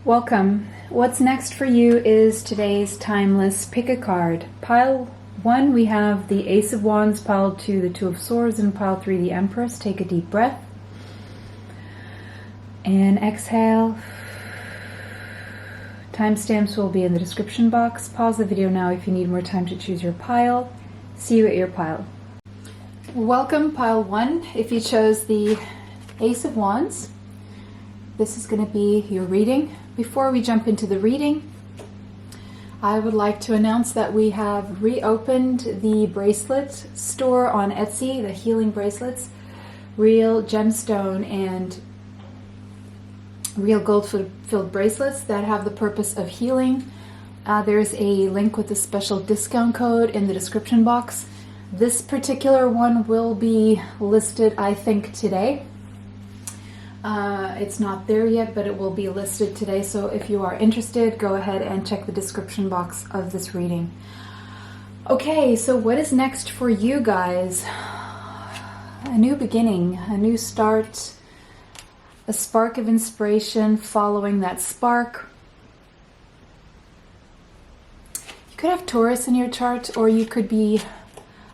Welcome. What's next for you is today's timeless pick a card. Pile 1, we have the Ace of Wands, pile 2, the Two of Swords, and pile 3, the Empress. Take a deep breath and exhale. Timestamps will be in the description box. Pause the video now if you need more time to choose your pile. See you at your pile. Welcome, pile 1. If you chose the Ace of Wands, this is going to be your reading. Before we jump into the reading, I would like to announce that we have reopened the bracelet store on Etsy, the healing bracelets, real gemstone and real gold-filled bracelets that have the purpose of healing. There's a link with a special discount code in the description box. This particular one will be listed, I think, today. It's not there yet, but it will be listed today. So if you are interested, go ahead and check the description box of this reading. Okay, so what is next for you guys? A new beginning, a new start, a spark of inspiration following that spark. You could have Taurus in your chart, or you could be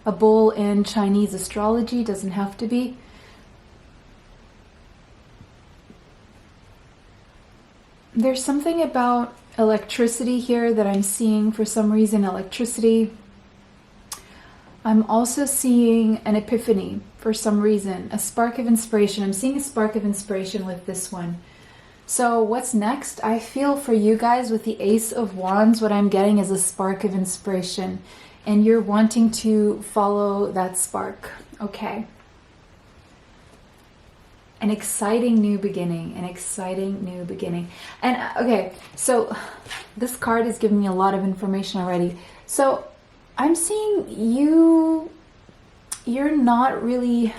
a bull in Chinese astrology. Doesn't have to be. There's something about electricity here that I'm seeing for some reason, electricity. I'm also seeing an epiphany for some reason, a spark of inspiration. I'm seeing a spark of inspiration with this one. So what's next? I feel for you guys with the Ace of Wands, what I'm getting is a spark of inspiration, and you're wanting to follow that spark. Okay. An exciting new beginning, an exciting new beginning. And okay, so this card is giving me a lot of information already. So I'm seeing you're not really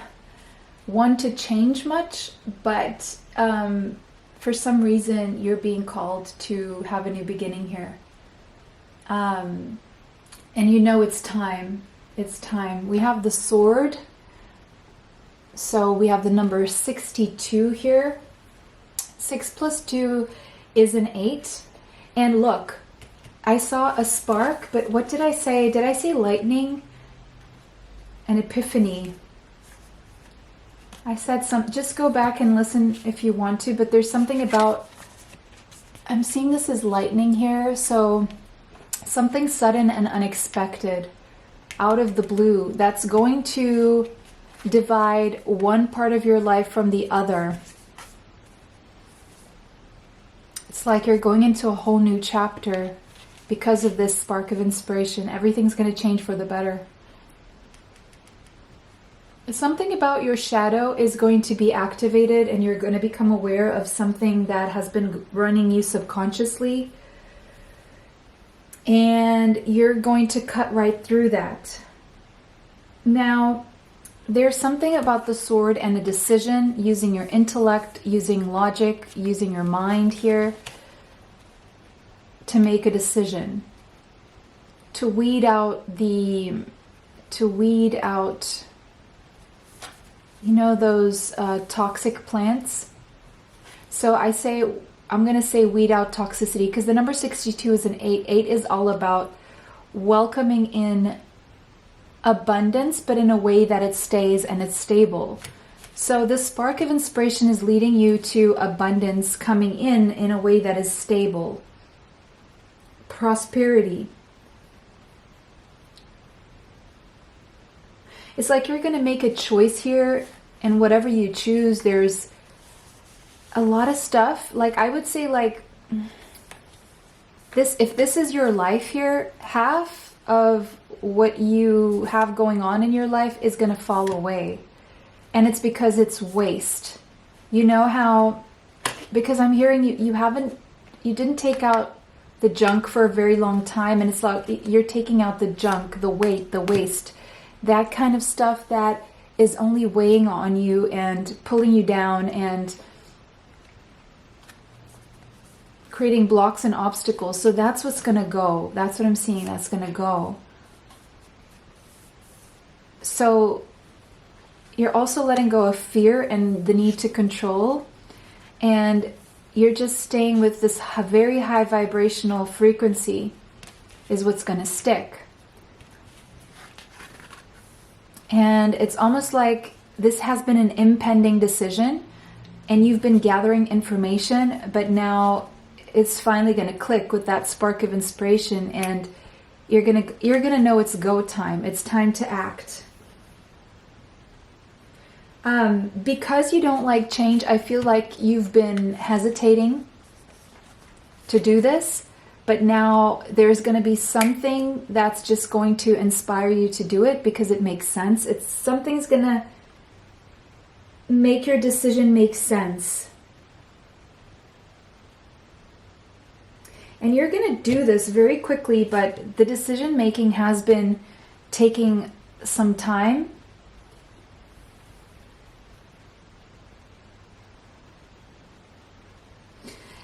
one to change much, but for some reason you're being called to have a new beginning here. And you know it's time. It's time. We have the Sword. So we have the number 62 here. 6 plus 2 is an 8. And look, I saw a spark, but what did I say? Did I say lightning? An epiphany. I said some, just go back and listen if you want to, but there's something about, I'm seeing this as lightning here. So something sudden and unexpected out of the blue that's going to divide one part of your life from the other. It's like you're going into a whole new chapter because of this spark of inspiration. Everything's going to change for the better. Something about your shadow is going to be activated, and you're going to become aware of something that has been running you subconsciously, and you're going to cut right through that. Now, there's something about the Sword and a decision, using your intellect, using logic, using your mind here to make a decision, to weed out you know, those toxic plants. So I'm going to say weed out toxicity, because the number 62 is an 8. 8 is all about welcoming in abundance, but in a way that it stays and it's stable. So this spark of inspiration is leading you to abundance coming in a way that is stable. Prosperity. It's like you're going to make a choice here, and whatever you choose, there's a lot of stuff. Like, I would say, like, this, if this is your life here, half of what you have going on in your life is going to fall away. And it's because it's waste. You know how, because I'm hearing you didn't take out the junk for a very long time, and it's like you're taking out the junk, the weight, the waste, that kind of stuff that is only weighing on you and pulling you down and creating blocks and obstacles. So that's what's going to go. That's what I'm seeing. That's going to go. So you're also letting go of fear and the need to control. And you're just staying with this very high vibrational frequency is what's going to stick. And it's almost like this has been an impending decision and you've been gathering information, but now it's finally going to click with that spark of inspiration, and you're going to know it's go time. It's time to act. Because you don't like change, I feel like you've been hesitating to do this, but now there's going to be something that's just going to inspire you to do it because it makes sense. Something's going to make your decision make sense. And you're going to do this very quickly, but the decision making has been taking some time.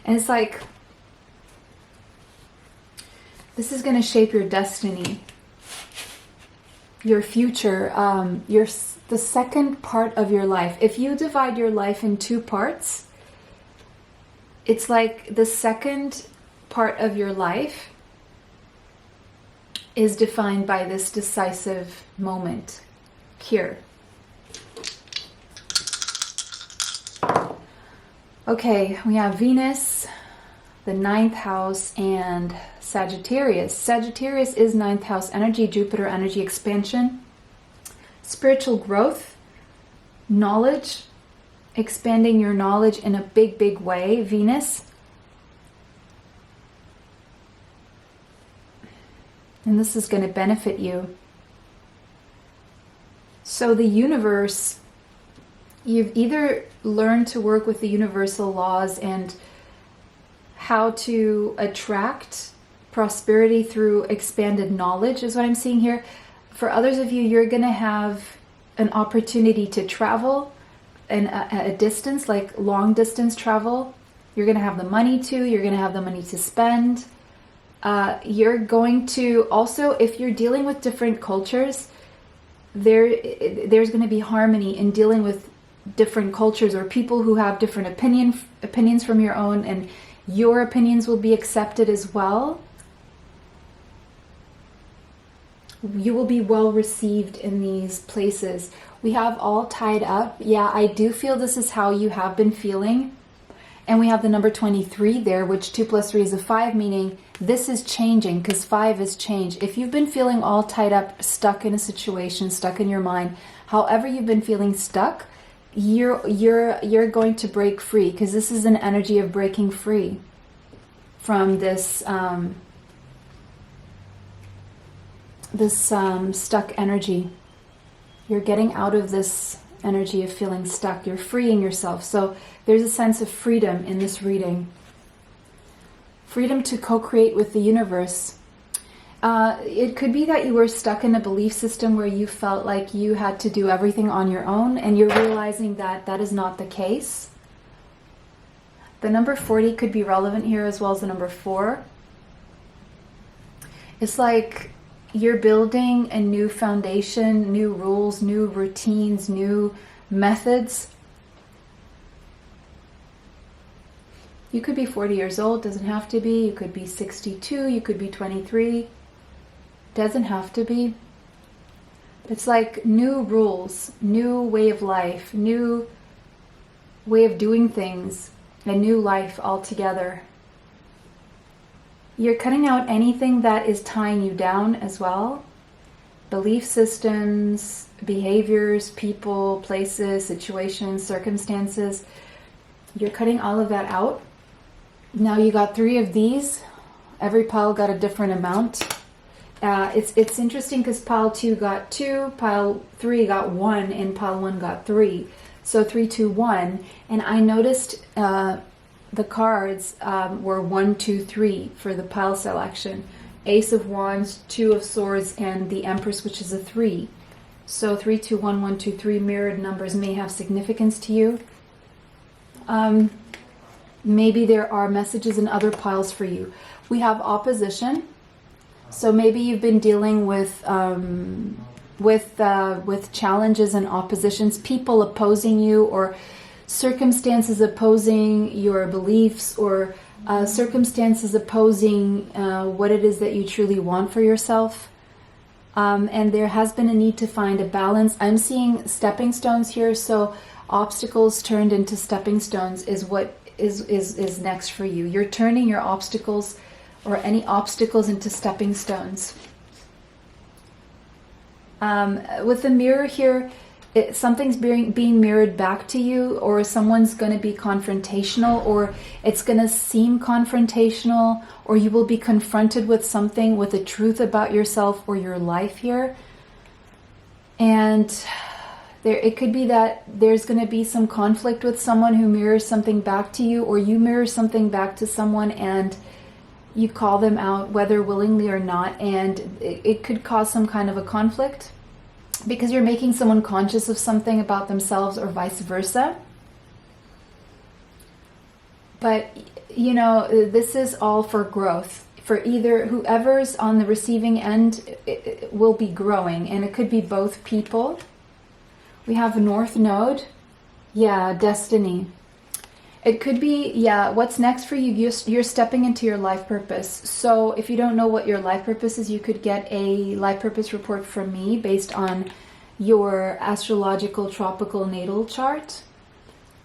And it's like, this is going to shape your destiny, your future, the second part of your life. If you divide your life in two parts, it's like the second part of your life is defined by this decisive moment here. Okay, we have Venus, the 9th house, and Sagittarius. Sagittarius is 9th house energy, Jupiter energy, expansion, spiritual growth, knowledge, expanding your knowledge in a big, big way. Venus. And this is going to benefit you. So the universe, you've either learned to work with the universal laws and how to attract prosperity through expanded knowledge, is what I'm seeing here. For others of you, you're going to have an opportunity to travel a distance, like long distance travel. You're going to have the money to, you're going to have the money to spend. You're going to also, if you're dealing with different cultures, there's going to be harmony in dealing with different cultures or people who have different opinions from your own, and your opinions will be accepted as well. You will be well received in these places. We have all tied up. Yeah, I do feel this is how you have been feeling. And we have the number 23 there, which 2 plus 3 is a 5, meaning this is changing, because 5 is change. If you've been feeling all tied up, stuck in a situation, stuck in your mind, however you've been feeling stuck, you're going to break free, because this is an energy of breaking free from this stuck energy. You're getting out of this energy of feeling stuck. You're freeing yourself. So there's a sense of freedom in this reading. Freedom to co-create with the universe. It could be that you were stuck in a belief system where you felt like you had to do everything on your own, and you're realizing that that is not the case. The number 40 could be relevant here, as well as the number 4. It's like you're building a new foundation, new rules, new routines, new methods. You could be 40 years old, doesn't have to be. You could be 62, you could be 23. Doesn't have to be. It's like new rules, new way of life, new way of doing things, a new life altogether. You're cutting out anything that is tying you down as well. Belief systems, behaviors, people, places, situations, circumstances. You're cutting all of that out. Now you got 3 of these. Every pile got a different amount. It's interesting because pile 2 got 2, pile 3 got 1, and pile 1 got 3. So 3, 2, 1. And I noticed the cards were 1, 2, 3 for the pile selection. Ace of Wands, 2 of Swords, and the Empress, which is a 3. So 3, 2, 1, 1, 2, 3 mirrored numbers may have significance to you. Maybe there are messages in other piles for you. We have opposition. So maybe you've been dealing with challenges and oppositions, people opposing you, or circumstances opposing your beliefs, or circumstances opposing what it is that you truly want for yourself. And there has been a need to find a balance. I'm seeing stepping stones here, so obstacles turned into stepping stones is what is next for you. You're turning your obstacles or any obstacles into stepping stones. With the mirror here, something's being mirrored back to you, or someone's going to be confrontational, or it's going to seem confrontational, or you will be confronted with something, with a truth about yourself or your life here. And it could be that there's going to be some conflict with someone who mirrors something back to you, or you mirror something back to someone and you call them out, whether willingly or not, and it could cause some kind of a conflict because you're making someone conscious of something about themselves, or vice versa. But, you know, this is all for growth. For either whoever's on the receiving end, it will be growing, and it could be both people. We have North Node. Yeah, destiny. It could be, yeah, what's next for you? You're stepping into your life purpose. So if you don't know what your life purpose is, you could get a life purpose report from me based on your astrological tropical natal chart.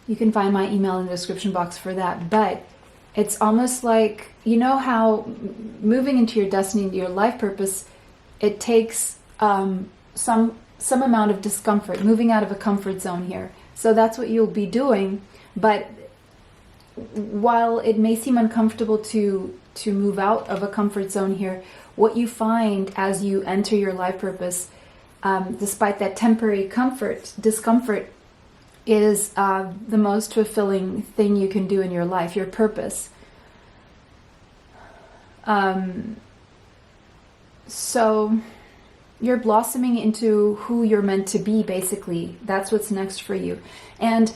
You can find my email in the description box for that. But it's almost like, you know how moving into your destiny, into your life purpose, it takes some amount of discomfort, moving out of a comfort zone here. So that's what you'll be doing. But while it may seem uncomfortable to move out of a comfort zone here, what you find as you enter your life purpose, despite that temporary discomfort, is the most fulfilling thing you can do in your life, your purpose. So you're blossoming into who you're meant to be, basically. That's what's next for you. And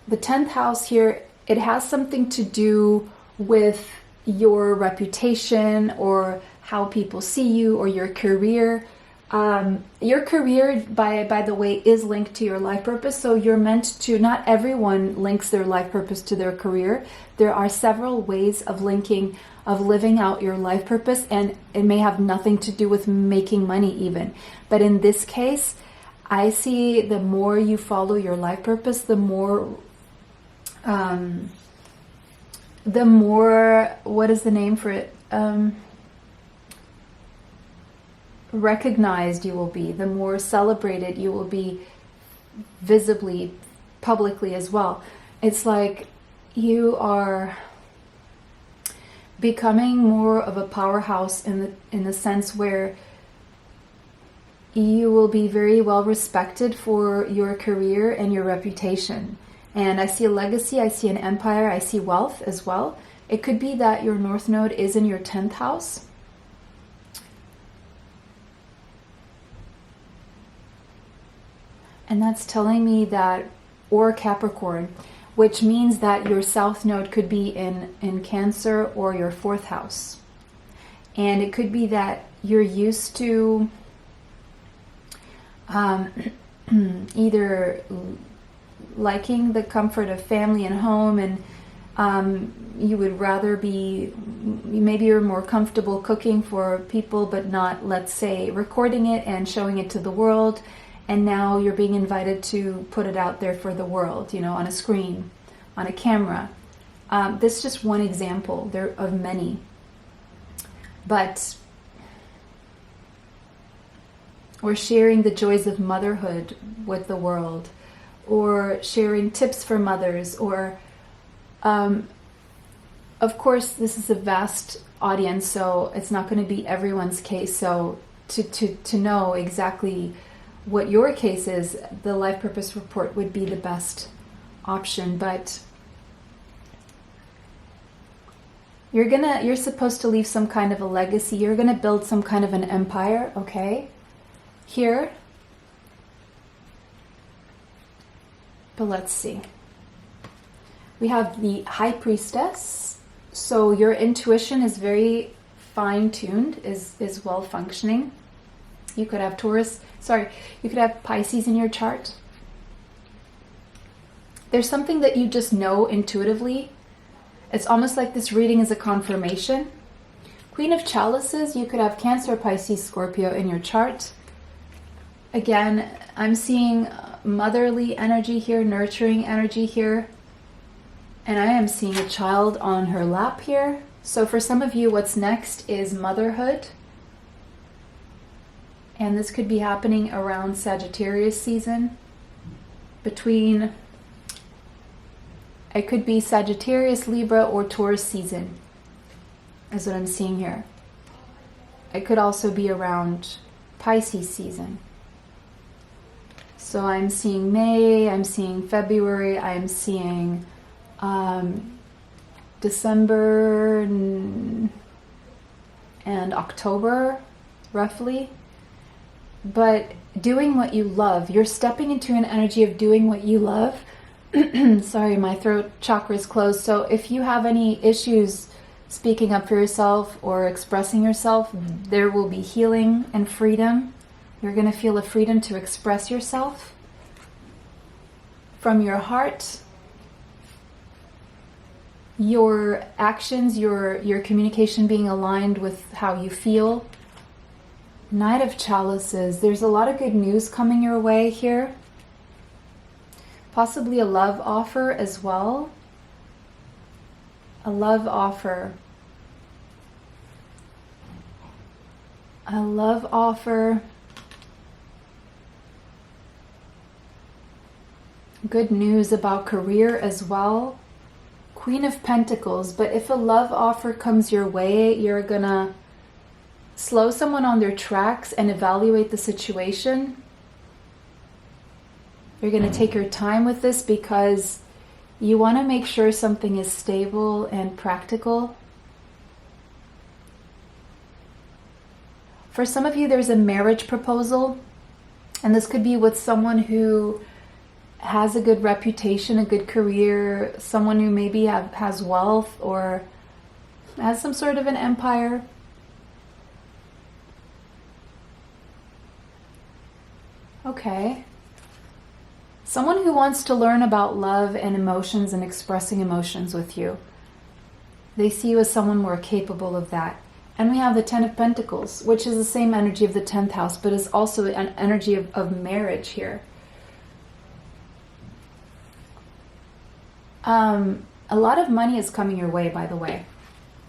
the 10th house here, it has something to do with your reputation, or how people see you, or your career. Your career, by the way, is linked to your life purpose. So you're meant to, not everyone links their life purpose to their career. There are several ways of living out your life purpose, and it may have nothing to do with making money even. But in this case, I see the more you follow your life purpose, the more, what is the name for it? Recognized you will be, the more celebrated you will be, visibly, publicly as well. It's like you are becoming more of a powerhouse in the sense where you will be very well respected for your career and your reputation. And I see a legacy, I see an empire, I see wealth as well. It could be that your North Node is in your 10th house. And that's telling me that, or Capricorn, which means that your South Node could be in Cancer or your 4th house. And it could be that you're used to either liking the comfort of family and home, and you would rather be, maybe you're more comfortable cooking for people, but not, let's say, recording it and showing it to the world. And now you're being invited to put it out there for the world, you know, on a screen, on a camera. This is just one example. There are of many. But or sharing the joys of motherhood with the world, or sharing tips for mothers, or of course this is a vast audience, so it's not going to be everyone's case. So to know exactly what your case is, the life purpose report would be the best option. But you're supposed to leave some kind of a legacy. You're gonna build some kind of an empire, okay? Here. But let's see. We have the High Priestess. So your intuition is very fine-tuned, is well functioning. You could have you could have Pisces in your chart. There's something that you just know intuitively. It's almost like this reading is a confirmation. Queen of Chalices, you could have Cancer, Pisces, Scorpio in your chart. Again, I'm seeing motherly energy here, nurturing energy here. And I am seeing a child on her lap here. So for some of you, what's next is motherhood. And this could be happening around Sagittarius season. Between, it could be Sagittarius, Libra, or Taurus season, is what I'm seeing here. It could also be around Pisces season. So I'm seeing May, I'm seeing February, I'm seeing December and October, roughly. But doing what you love, you're stepping into an energy of doing what you love. Sorry, my throat chakra is closed. So if you have any issues speaking up for yourself or expressing yourself, there will be healing and freedom. You're going to feel a freedom to express yourself from your heart. Your actions, your communication being aligned with how you feel. Knight of Chalices, there's a lot of good news coming your way here. Possibly a love offer as well. A love offer. A love offer. Good news about career as well. Queen of Pentacles, but if a love offer comes your way, you're gonna slow someone on their tracks and evaluate the situation. You're going to take your time with this because you want to make sure something is stable and practical. For some of you, there's a marriage proposal, and this could be with someone who has a good reputation, a good career, someone who maybe has wealth or has some sort of an empire. Okay. Someone who wants to learn about love and emotions and expressing emotions with you. They see you as someone more capable of that. And we have the Ten of Pentacles, which is the same energy of the 10th house, but is also an energy of marriage here. A lot of money is coming your way, by the way.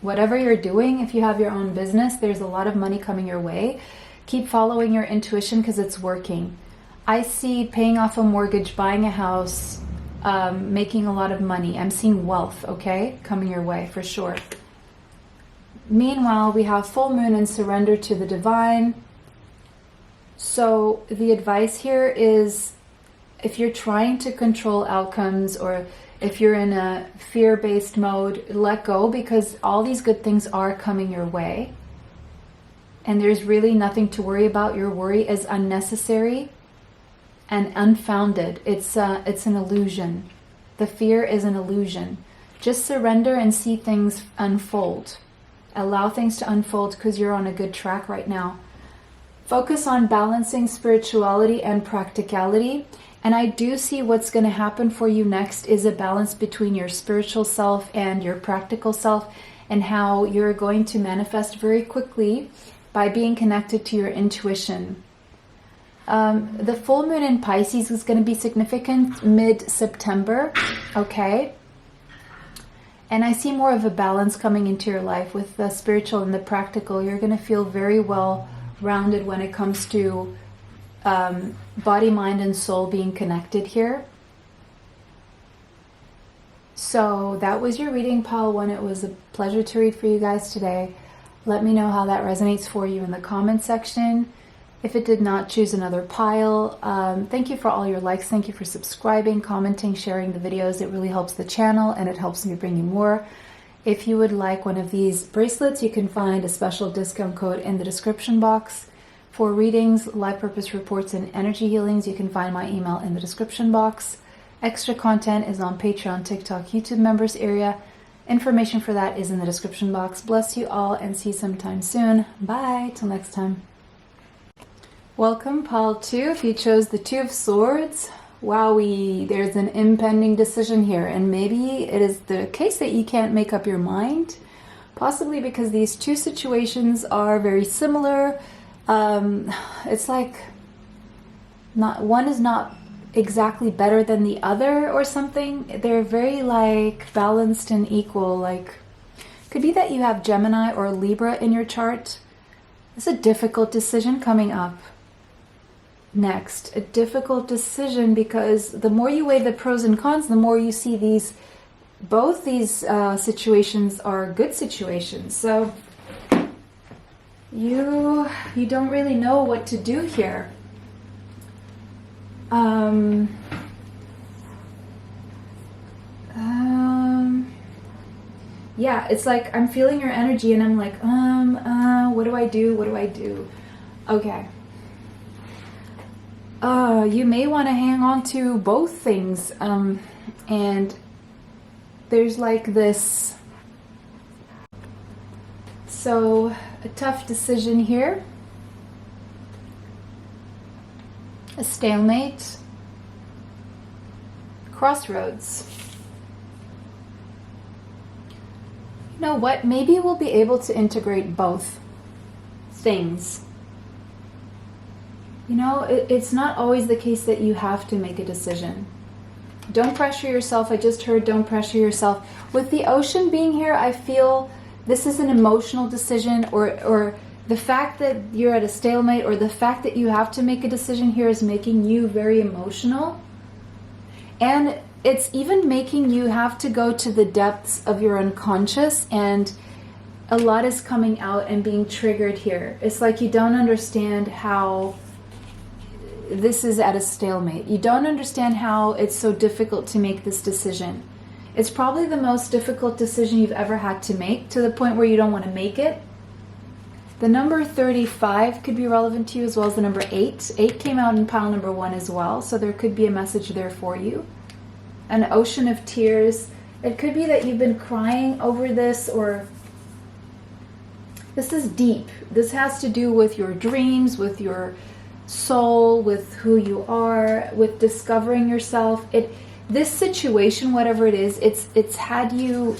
Whatever you're doing, if you have your own business, there's a lot of money coming your way. Keep following your intuition because it's working. I see paying off a mortgage, buying a house, making a lot of money. I'm seeing wealth, okay, coming your way for sure. Meanwhile, we have full moon and surrender to the divine. So the advice here is if you're trying to control outcomes or if you're in a fear-based mode, let go because all these good things are coming your way. And there's really nothing to worry about. Your worry is unnecessary and unfounded. It's an illusion. The fear is an illusion. Just surrender and see things unfold. Allow things to unfold because you're on a good track right now. Focus on balancing spirituality and practicality. And I do see what's going to happen for you next is a balance between your spiritual self and your practical self, and how you're going to manifest very quickly by being connected to your intuition. The full moon in Pisces is going to be significant mid-September, okay? And I see more of a balance coming into your life with the spiritual and the practical. You're going to feel very well rounded when it comes to body, mind, and soul being connected here. So that was your reading, pile 1. It was a pleasure to read for you guys today. Let me know how that resonates for you in the comment section. If it did not, choose another pile. Thank you for all your likes. Thank you for subscribing, commenting, sharing the videos. It really helps the channel and it helps me bring you more. If you would like one of these bracelets, you can find a special discount code in the description box. For readings, life purpose reports, and energy healings, you can find my email in the description box. Extra content is on Patreon, TikTok, YouTube members area. Information for that is in the description box. Bless you all and see you sometime soon. Bye. Till next time. Welcome, pile 2. If you chose the 2 of Swords, Wowie, there's an impending decision here, and maybe it is the case that you can't make up your mind, possibly because these two situations are very similar. It's like not one is not exactly better than the other or something. They're very like balanced and equal. Like, could be that you have Gemini or Libra in your chart. It's a difficult decision coming up. Next, a difficult decision, because the more you weigh the pros and cons, the more you see both these situations are good situations. So you don't really know what to do here. Yeah, it's like I'm feeling your energy and I'm like, what do I do? What do I do? Okay. You may want to hang on to both things, and there's like this, so a tough decision here, a stalemate, crossroads. You know what, maybe we'll be able to integrate both things. You know, it's not always the case that you have to make a decision. Don't pressure yourself. I just heard don't pressure yourself. With the ocean being here, I feel this is an emotional decision, or the fact that you're at a stalemate, or the fact that you have to make a decision here is making you very emotional. And it's even making you have to go to the depths of your unconscious, and a lot is coming out and being triggered here. It's like you don't understand how this is at a stalemate. You don't understand how it's so difficult to make this decision. It's probably the most difficult decision you've ever had to make, to the point where you don't want to make it. The number 35 could be relevant to you, as well as the number 8. 8 came out in pile number 1 as well, so there could be a message there for you. An ocean of tears. It could be that you've been crying over this, or this is deep. This has to do with your dreams, with your soul, with who you are, with discovering yourself. This situation, whatever it is, it's had you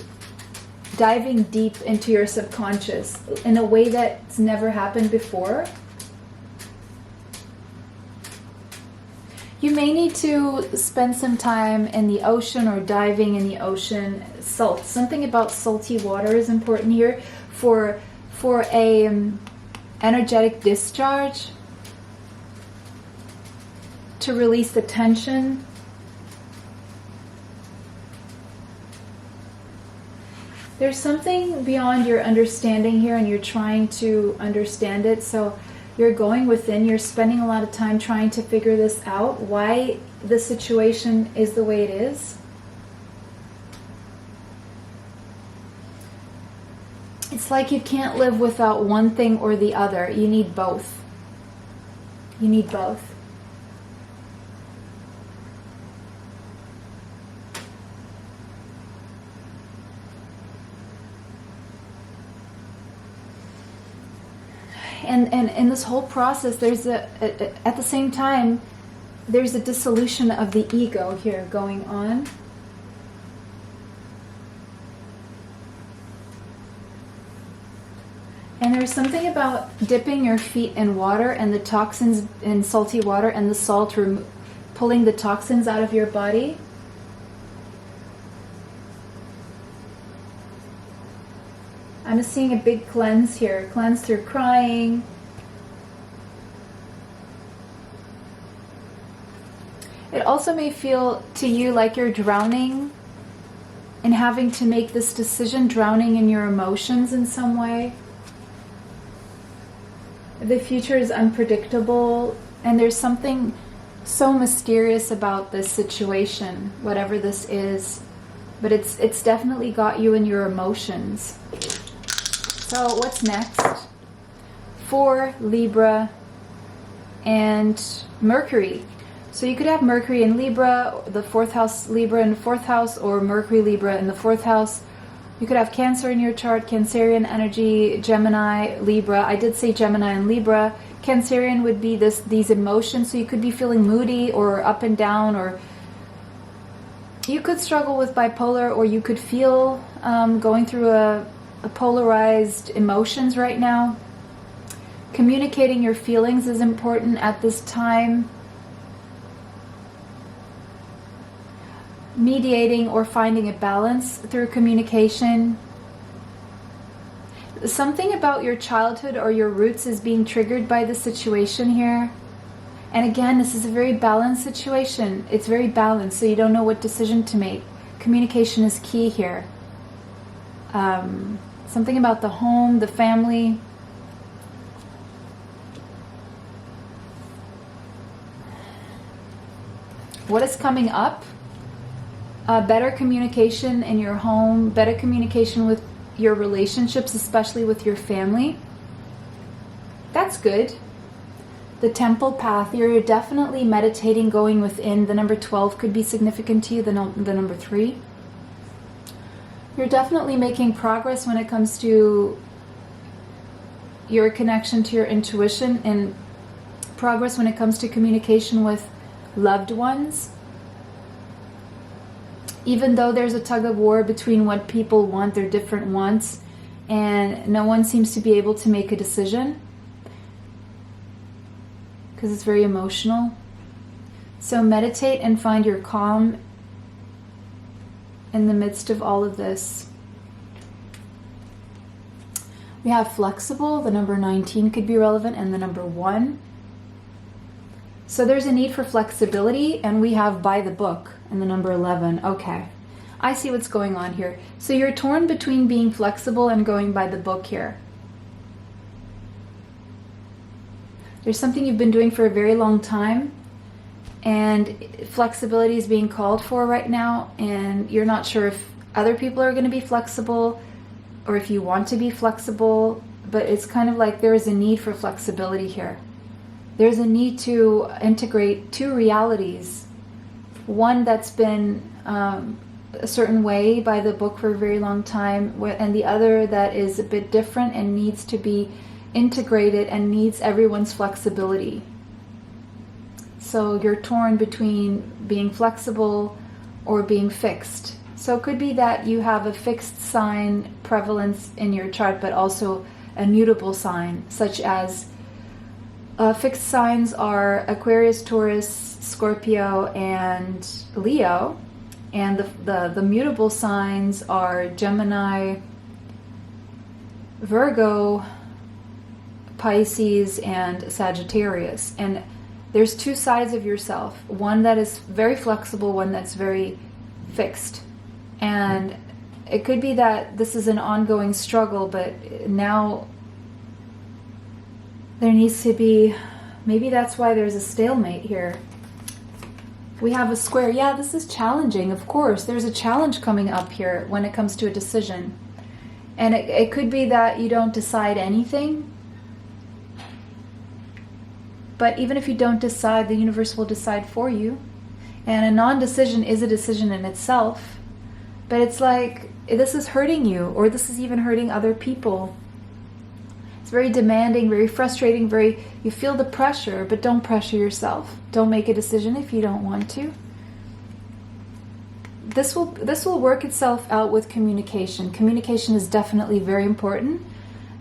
diving deep into your subconscious in a way that's never happened before. You may need to spend some time in the ocean, or diving in the ocean. Salt, something about salty water is important here for a energetic discharge, to release the tension. There's something beyond your understanding here, and you're trying to understand it. So you're going within, you're spending a lot of time trying to figure this out, why the situation is the way it is. It's like you can't live without one thing or the other. You need both. You need both. And in this whole process, there's at the same time, there's a dissolution of the ego here going on. And there's something about dipping your feet in water, and the toxins in salty water, and the salt pulling the toxins out of your body. I'm just seeing a big cleanse here. Cleanse through crying. It also may feel to you like you're drowning and having to make this decision, drowning in your emotions in some way. The future is unpredictable, and there's something so mysterious about this situation, whatever this is. But it's definitely got you in your emotions. So what's next? For Libra and Mercury. So you could have Mercury in Libra, the 4th house Libra in the 4th house, or Mercury Libra in the 4th house. You could have Cancer in your chart, Cancerian energy, Gemini, Libra. I did say Gemini and Libra. Cancerian would be these emotions. So you could be feeling moody or up and down, or you could struggle with bipolar, or you could feel going through a polarized emotions right now. Communicating your feelings is important at this time. Mediating or finding a balance through communication. Something about your childhood or your roots is being triggered by the situation here. And again, this is a very balanced situation. It's very balanced, so you don't know what decision to make. Communication is key here. Something about the home, the family. What is coming up? Better communication in your home, better communication with your relationships, especially with your family. That's good. The temple path, you're definitely meditating, going within. The number 12 could be significant to you, the number 3. You're definitely making progress when it comes to your connection to your intuition, and progress when it comes to communication with loved ones. Even though there's a tug of war between what people want, their different wants, and no one seems to be able to make a decision because it's very emotional. So meditate and find your calm in the midst of all of this. We have flexible, the number 19 could be relevant, and the number 1. So there's a need for flexibility, and we have by the book and the number 11. Okay, I see what's going on here. So you're torn between being flexible and going by the book here. There's something you've been doing for a very long time, and flexibility is being called for right now, and you're not sure if other people are going to be flexible or if you want to be flexible, but it's kind of like there is a need for flexibility here. There's a need to integrate two realities. One that's been a certain way by the book for a very long time, and the other that is a bit different and needs to be integrated and needs everyone's flexibility. So you're torn between being flexible or being fixed. So it could be that you have a fixed sign prevalence in your chart, but also a mutable sign, such as fixed signs are Aquarius, Taurus, Scorpio, and Leo. And the mutable signs are Gemini, Virgo, Pisces, and Sagittarius. And there's two sides of yourself. One that is very flexible, one that's very fixed. And it could be that this is an ongoing struggle, but now there needs to be, maybe that's why there's a stalemate here. We have a square. Yeah, this is challenging, of course. There's a challenge coming up here when it comes to a decision. And it could be that you don't decide anything. But even if you don't decide, the universe will decide for you. And a non-decision is a decision in itself. But it's like, this is hurting you, or this is even hurting other people. It's very demanding, very frustrating, you feel the pressure, but don't pressure yourself. Don't make a decision if you don't want to. This will work itself out with communication. Communication is definitely very important,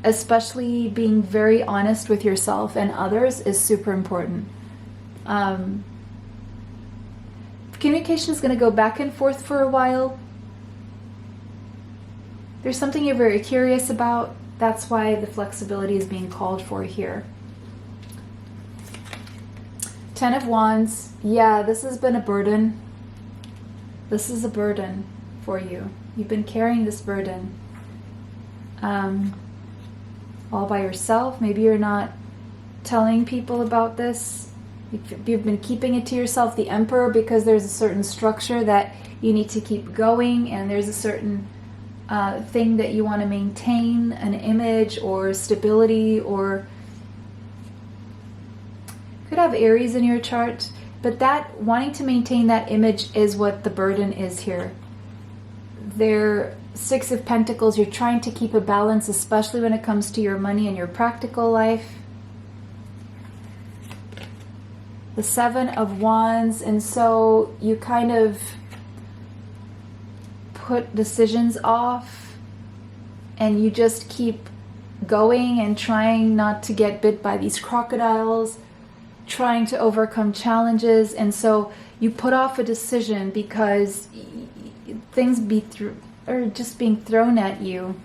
especially being very honest with yourself and others is super important. Communication is going to go back and forth for a while. There's something you're very curious about. That's why the flexibility is being called for here. 10 of Wands. Yeah, this has been a burden. This is a burden for you. You've been carrying this burden all by yourself. Maybe you're not telling people about this. You've been keeping it to yourself, the Emperor, because there's a certain structure that you need to keep going, and there's a certain thing that you want to maintain, an image or stability, or could have Aries in your chart, but that wanting to maintain that image is what the burden is here. There, 6 of Pentacles, you're trying to keep a balance, especially when it comes to your money and your practical life. the Seven of Wands, and so you kind of put decisions off and you just keep going and trying not to get bit by these crocodiles, trying to overcome challenges, and so you put off a decision because things are just being thrown at you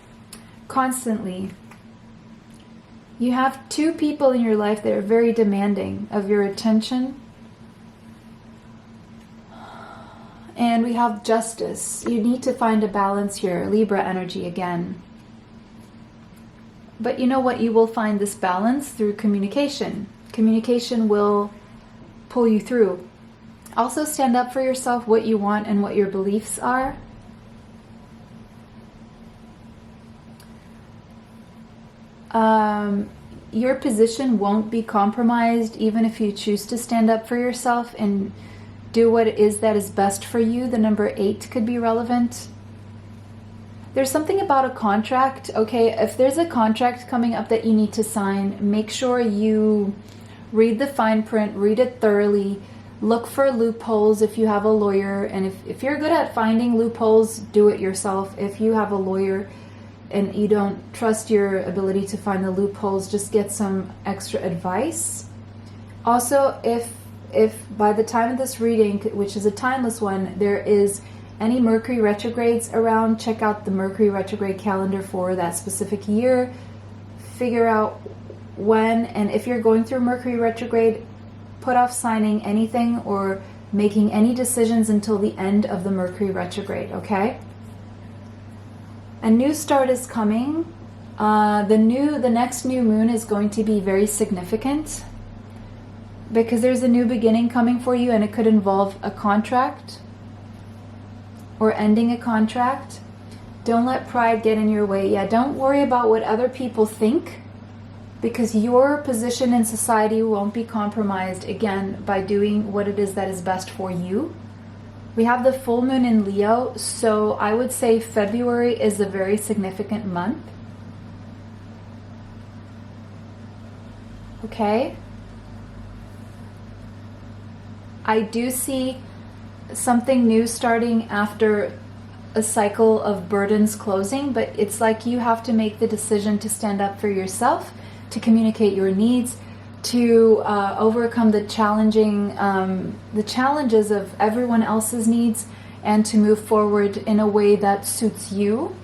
constantly. You have two people in your life that are very demanding of your attention. And we have Justice. You need to find a balance here. Libra energy again. But you know what? You will find this balance through communication. Communication will pull you through. Also stand up for yourself, what you want and what your beliefs are. Your position won't be compromised even if you choose to stand up for yourself and do what it is that is best for you. The number 8 could be relevant. There's something about a contract. Okay, if there's a contract coming up that you need to sign, make sure you read the fine print, read it thoroughly, look for loopholes if you have a lawyer, and if you're good at finding loopholes, do it yourself. If you have a lawyer and you don't trust your ability to find the loopholes, just get some extra advice. Also, if by the time of this reading, which is a timeless one, there is any Mercury retrogrades around, check out the Mercury retrograde calendar for that specific year. Figure out when, and if you're going through Mercury retrograde, put off signing anything or making any decisions until the end of the Mercury retrograde, okay? A new start is coming. The next new moon is going to be very significant because there's a new beginning coming for you, and it could involve a contract or ending a contract. Don't let pride get in your way. Yeah, don't worry about what other people think, because your position in society won't be compromised, again, by doing what it is that is best for you. We have the full moon in Leo, so I would say February is a very significant month. Okay? I do see something new starting after a cycle of burdens closing, but it's like you have to make the decision to stand up for yourself, to communicate your needs, to overcome the challenges of everyone else's needs, and to move forward in a way that suits you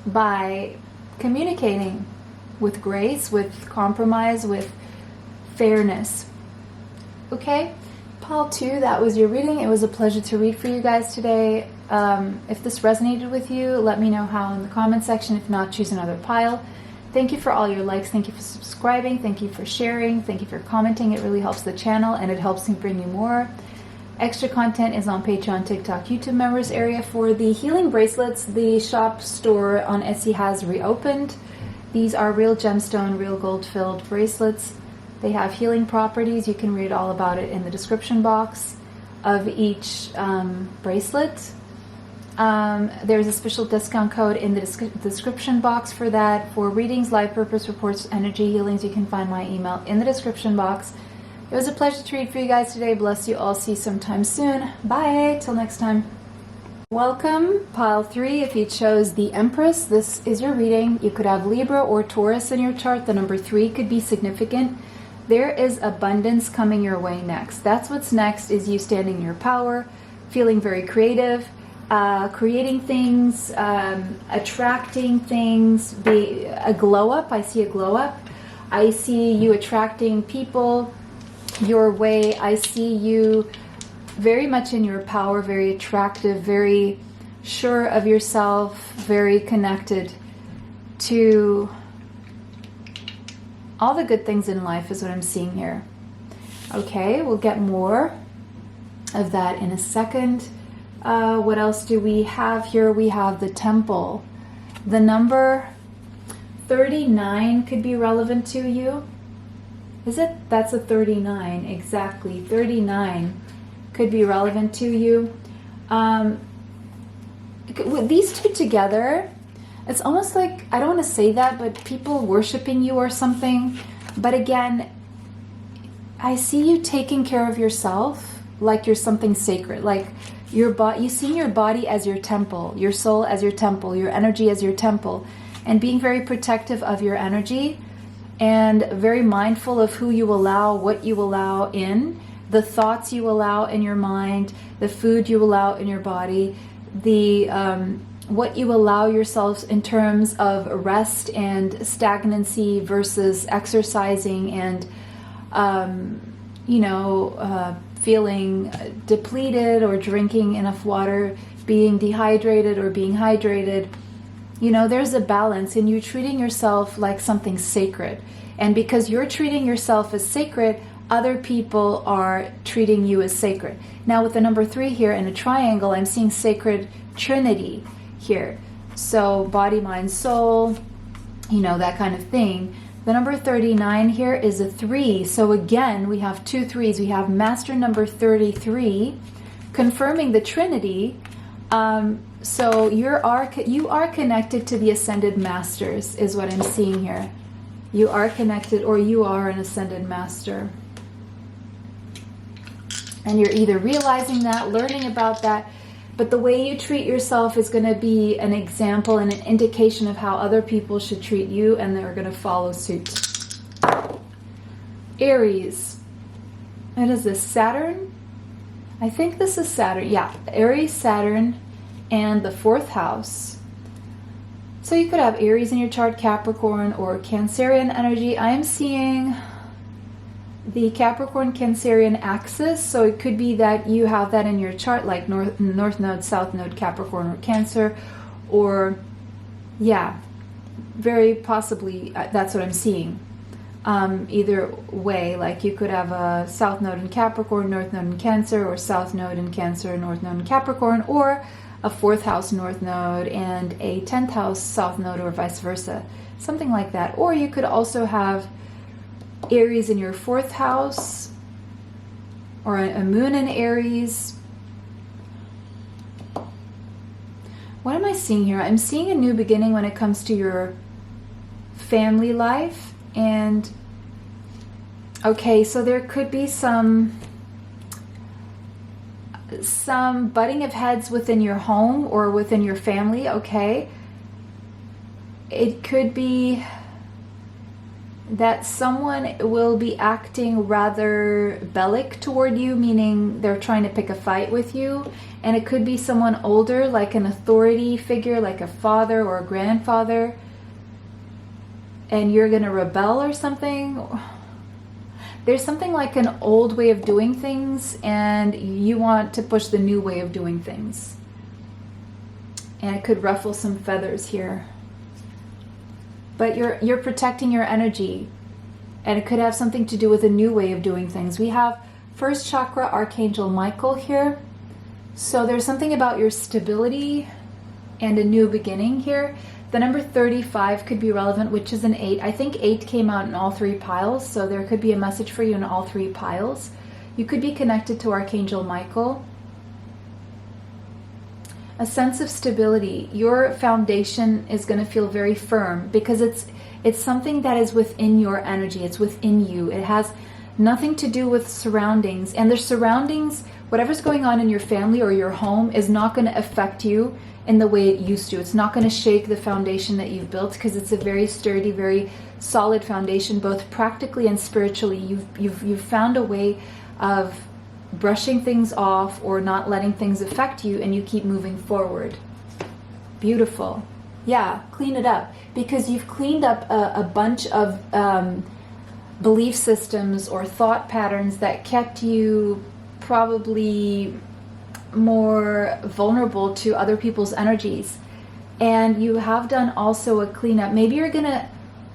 by communicating with grace, with compromise, with fairness. Okay, Pile 2, that was your reading. It was a pleasure to read for you guys today. If this resonated with you, let me know how in the comment section. If not, choose another pile. Thank you for all your likes. Thank you for subscribing. Thank you for sharing. Thank you for commenting. It really helps the channel and it helps me bring you more. Extra content is on Patreon, TikTok, YouTube members area. For the healing bracelets, the shop store on Etsy has reopened. These are real gemstone, real gold filled bracelets. They have healing properties. You can read all about it in the description box of each bracelet. There's a special discount code in the description box for that. For readings, live purpose reports, energy healings, you can find my email in the description box. It was a pleasure to read for you guys today. Bless you all. See you sometime soon. Bye. Till next time. Welcome, Pile 3. If you chose the Empress, this is your reading. You could have Libra or Taurus in your chart. The number 3 could be significant. There is abundance coming your way next. That's what's next, is you standing in your power, feeling very creative, creating things, attracting things, be a glow up. I see a glow up. I see you attracting people your way. I see you very much in your power, very attractive, very sure of yourself, very connected to all the good things in life is what I'm seeing here. Okay, we'll get more of that in a second. What else do we have here? We have the Temple. The number 39 could be relevant to you. Is it? That's a 39, exactly. 39 could be relevant to you. With these two together, it's almost like, I don't want to say that, but people worshiping you or something. But again, I see you taking care of yourself like you're something sacred, like you see your body as your temple, your soul as your temple, your energy as your temple, and being very protective of your energy and very mindful of who you allow, what you allow in, the thoughts you allow in your mind, the food you allow in your body, the what you allow yourselves in terms of rest and stagnancy versus exercising and feeling depleted or drinking enough water, being dehydrated or being hydrated. There's a balance in you treating yourself like something sacred. And because you're treating yourself as sacred, other people are treating you as sacred. Now with the number 3 here in a triangle, I'm seeing sacred trinity here. So body, mind, soul, that kind of thing. The number 39 here is a 3. So again, we have 2 3s. We have master number 33, confirming the trinity. So you are connected to the ascended masters, is what I'm seeing here. You are connected, or you are an ascended master. And you're either realizing that, learning about that, but the way you treat yourself is going to be an example and an indication of how other people should treat you, and they're going to follow suit. Aries. What is this? Saturn? I think this is Saturn. Yeah, Aries, Saturn, and the 4th house. So you could have Aries in your chart, Capricorn, or Cancerian energy. I am seeing the Capricorn Cancerian axis, so it could be that you have that in your chart, like north node, south node, Capricorn or Cancer, or yeah, very possibly that's what I'm seeing. Either way, like you could have a south node in Capricorn, north node in Cancer, or south node in Cancer, north node in Capricorn, or a 4th house north node and a 10th house south node, or vice versa, something like that. Or you could also have Aries in your 4th house, or a moon in Aries. What am I seeing here? I'm seeing a new beginning when it comes to your family life. And okay, so there could be some butting of heads within your home or within your family. Okay, it could be that someone will be acting rather bellic toward you, meaning they're trying to pick a fight with you. And it could be someone older, like an authority figure, like a father or a grandfather, and you're going to rebel or something. There's something like an old way of doing things, and you want to push the new way of doing things. And it could ruffle some feathers here. But you're protecting your energy, and it could have something to do with a new way of doing things. We have 1st chakra Archangel Michael here. So there's something about your stability and a new beginning here. The number 35 could be relevant, which is an 8. I think 8 came out in all 3 piles, so there could be a message for you in all 3 piles. You could be connected to Archangel Michael. A sense of stability. Your foundation is going to feel very firm because it's something that is within your energy. It's within you. It has nothing to do with surroundings. And the surroundings, whatever's going on in your family or your home, is not going to affect you in the way it used to. It's not going to shake the foundation that you've built, because it's a very sturdy, very solid foundation, both practically and spiritually. You've found a way of brushing things off or not letting things affect you, and you keep moving forward. Beautiful. Yeah, clean it up, because you've cleaned up a bunch of belief systems or thought patterns that kept you probably more vulnerable to other people's energies. And you have done also a cleanup. Maybe you're going to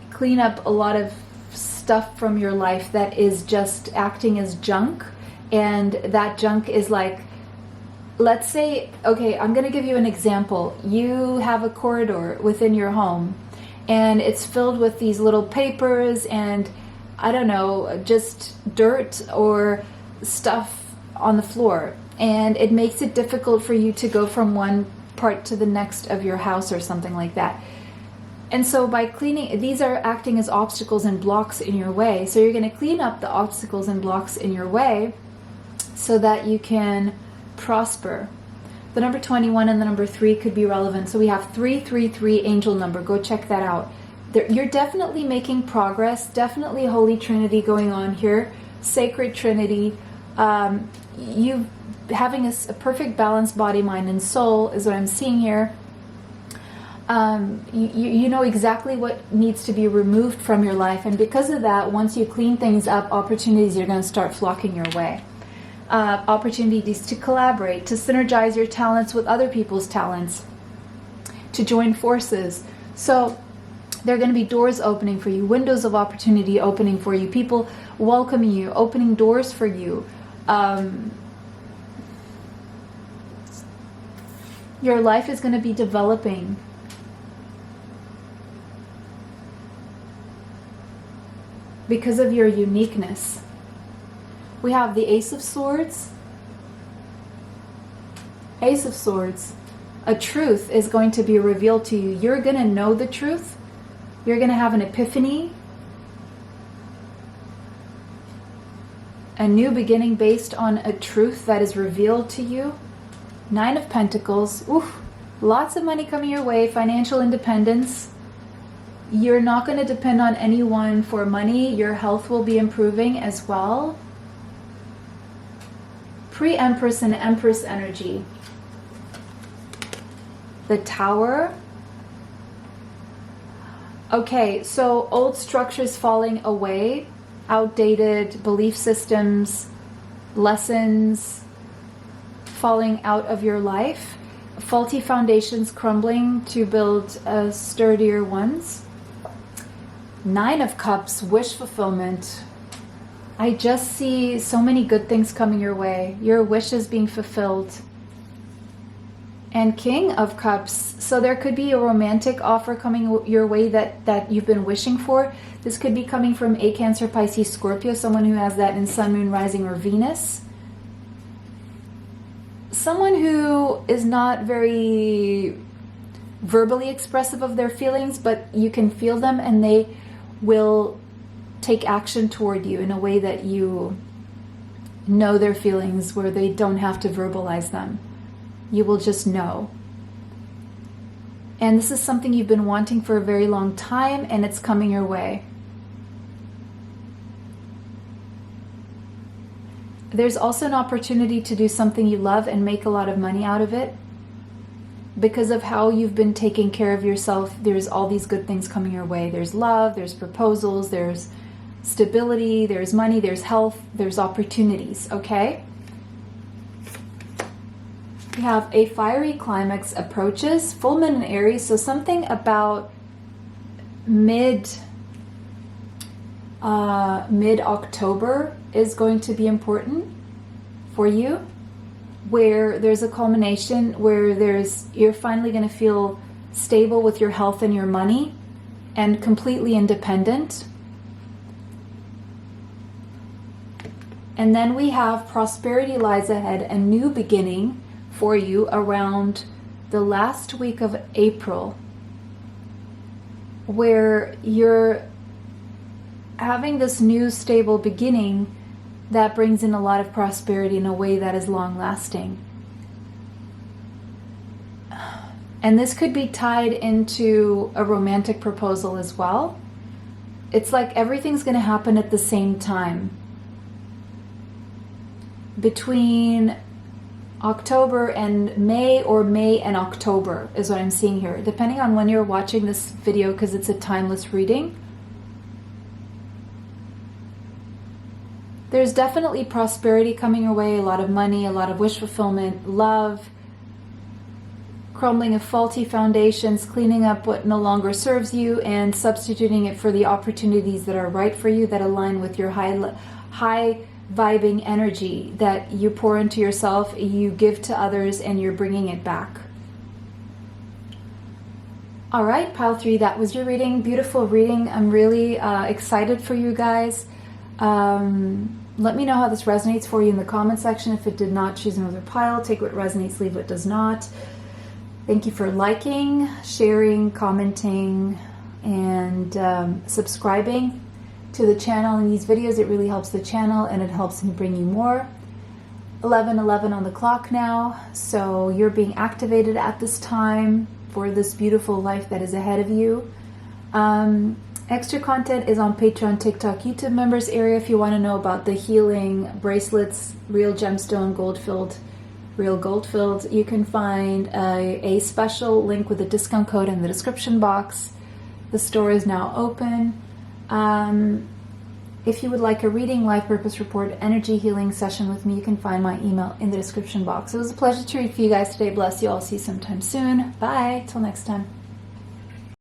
clean up a lot of stuff from your life that is just acting as junk. And that junk is like, let's say, okay, I'm going to give you an example. You have a corridor within your home, and it's filled with these little papers and, I don't know, just dirt or stuff on the floor. And it makes it difficult for you to go from one part to the next of your house or something like that. And so by cleaning, these are acting as obstacles and blocks in your way. So you're going to clean up the obstacles and blocks in your way so that you can prosper. The number 21 and the number 3 could be relevant. So we have 333 angel number. Go check that out. You're definitely making progress. Definitely Holy Trinity going on here. Sacred Trinity. You having a perfect balance, body, mind, and soul is what I'm seeing here. You know exactly what needs to be removed from your life, and because of that, once you clean things up, opportunities are going to start flocking your way. Opportunities to collaborate, to synergize your talents with other people's talents, to join forces. So there are going to be doors opening for you, windows of opportunity opening for you, people welcoming you, opening doors for you. Your life is going to be developing. Because of your uniqueness. We have the Ace of Swords. Ace of Swords. A truth is going to be revealed to you. You're going to know the truth. You're going to have an epiphany. A new beginning based on a truth that is revealed to you. 9 of Pentacles. Oof. Lots of money coming your way. Financial independence. You're not going to depend on anyone for money. Your health will be improving as well. Pre-Empress and Empress energy. The Tower. Okay, so old structures falling away. Outdated belief systems, lessons falling out of your life. Faulty foundations crumbling to build sturdier ones. 9 of Cups, wish fulfillment. I just see so many good things coming your way. Your wishes being fulfilled. And King of Cups. So there could be a romantic offer coming your way that you've been wishing for. This could be coming from a Cancer, Pisces, Scorpio, someone who has that in Sun, Moon, Rising, or Venus. Someone who is not very verbally expressive of their feelings, but you can feel them and they will take action toward you in a way that you know their feelings, where they don't have to verbalize them. You will just know. And this is something you've been wanting for a very long time, and it's coming your way. There's also an opportunity to do something you love and make a lot of money out of it. Because of how you've been taking care of yourself, there's all these good things coming your way. There's love, there's proposals, there's stability, there's money, there's health, there's opportunities, okay? We have a fiery climax approaches, full moon in Aries, so something about mid-October is going to be important for you, where there's a culmination, where you're finally going to feel stable with your health and your money and completely independent. And then we have prosperity lies ahead, a new beginning for you around the last week of April, where you're having this new stable beginning that brings in a lot of prosperity in a way that is long-lasting. And this could be tied into a romantic proposal as well. It's like everything's going to happen at the same time. Between October and May, or May and October is what I'm seeing here, depending on when you're watching this video, because it's a timeless reading. There's definitely prosperity coming your way, a lot of money, a lot of wish fulfillment, love, crumbling of faulty foundations, cleaning up what no longer serves you, and substituting it for the opportunities that are right for you, that align with your high vibing energy that you pour into yourself, you give to others, and you're bringing it back. All right, pile 3, that was your reading. Beautiful reading. I'm really excited for you guys. Let me know how this resonates for you in the comment section. If it did not, choose another pile. Take what resonates, leave what does not. Thank you for liking, sharing, commenting, and subscribing to the channel and these videos. It really helps the channel and it helps me bring you more. 11:11 on the clock now, so you're being activated at this time for this beautiful life that is ahead of you. Extra content is on Patreon, TikTok, YouTube members area if you want to know about the healing bracelets, real gemstone, gold-filled, real gold-filled. You can find a special link with a discount code in the description box. The store is now open. If you would like a reading, life purpose report, energy healing session with me, you can find my email in the description box. It was a pleasure to read for you guys today. Bless you all. See you sometime soon. Bye. Till next time.